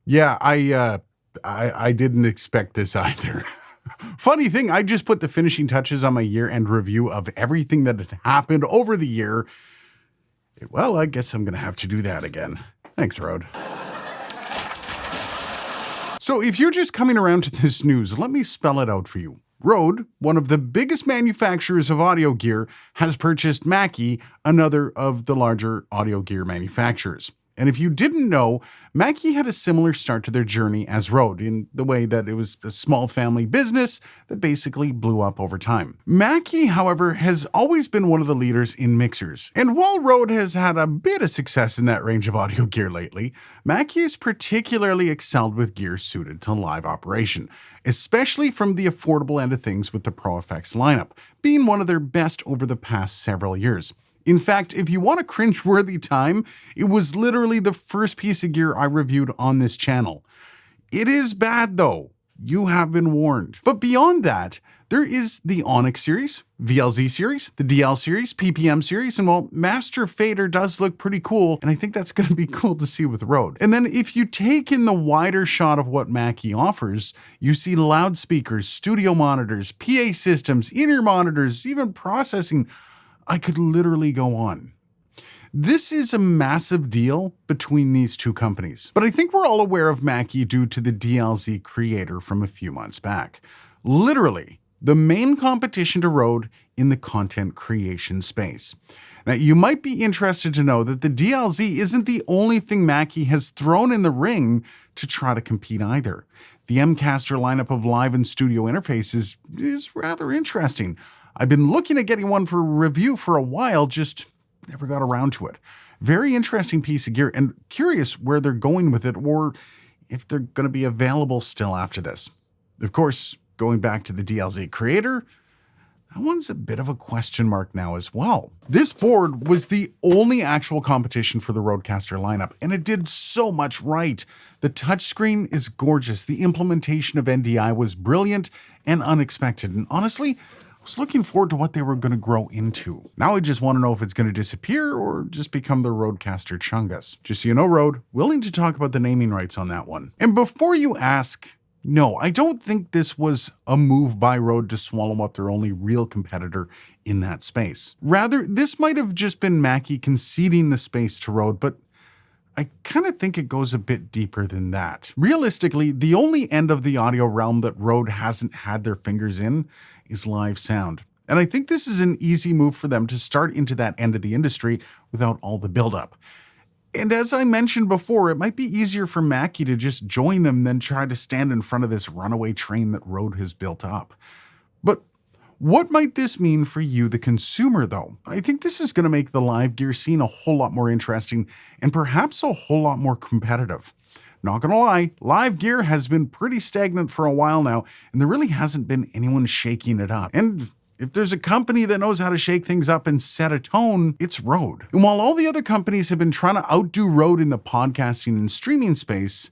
Yeah, I didn't expect this either. Funny thing, I just put the finishing touches on my year-end review of everything that had happened over the year. Well, I guess I'm gonna have to do that again. Thanks, Rode. So if you're just coming around to this news, let me spell it out for you. Rode, one of the biggest manufacturers of audio gear, has purchased Mackie, another of the larger audio gear manufacturers. And if you didn't know, Mackie had a similar start to their journey as Rode, in the way that it was a small family business that basically blew up over time. Mackie, however, has always been one of the leaders in mixers. And while Rode has had a bit of success in that range of audio gear lately, Mackie has particularly excelled with gear suited to live operation, especially from the affordable end of things with the Pro FX lineup, being one of their best over the past several years. In fact, if you want a cringe-worthy time, it was literally the first piece of gear I reviewed on this channel. It is bad though. You have been warned. But beyond that, there is the Onyx series, VLZ series, the DL series, PPM series, and well, Master Fader does look pretty cool, and I think that's going to be cool to see with Rode. And then if you take in the wider shot of what Mackie offers, you see loudspeakers, studio monitors, PA systems, in-ear monitors, even processing. I could literally go on. This is a massive deal between these two companies, but I think we're all aware of Mackie due to the DLZ creator from a few months back. Literally, the main competition to Rode in the content creation space. Now, you might be interested to know that the DLZ isn't the only thing Mackie has thrown in the ring to try to compete either. The MCaster lineup of live and studio interfaces is rather interesting. I've been looking at getting one for review for a while, just never got around to it. Very interesting piece of gear, and curious where they're going with it, or if they're going to be available still after this. Of course, going back to the DLZ creator, that one's a bit of a question mark now as well. This board was the only actual competition for the Rodecaster lineup, and it did so much right. The touchscreen is gorgeous. The implementation of NDI was brilliant and unexpected, and honestly, I was looking forward to what they were going to grow into. Now I just want to know if it's going to disappear or just become the Rodecaster Chungus. Just so you know, Rode, willing to talk about the naming rights on that one. And before you ask, no, I don't think this was a move by Rode to swallow up their only real competitor in that space. Rather, this might have just been Mackie conceding the space to Rode, but I kind of think it goes a bit deeper than that. Realistically, the only end of the audio realm that Rode hasn't had their fingers in is live sound. And I think this is an easy move for them to start into that end of the industry without all the buildup. And as I mentioned before, it might be easier for Mackie to just join them than try to stand in front of this runaway train that Rode has built up. But what might this mean for you, the consumer, though? I think this is going to make the live gear scene a whole lot more interesting and perhaps a whole lot more competitive. Not gonna lie, live gear has been pretty stagnant for a while now, and there really hasn't been anyone shaking it up. And if there's a company that knows how to shake things up and set a tone, it's Rode. And while all the other companies have been trying to outdo Rode in the podcasting and streaming space,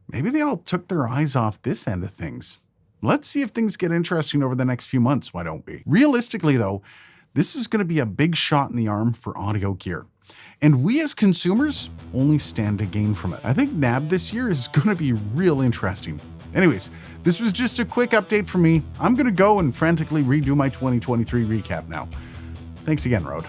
maybe they all took their eyes off this end of things. Let's see if things get interesting over the next few months, why don't we? Realistically though, this is going to be a big shot in the arm for audio gear. And we as consumers only stand to gain from it. I think NAB this year is going to be real interesting. Anyways, this was just a quick update from me. I'm going to go and frantically redo my 2023 recap now. Thanks again, Rode.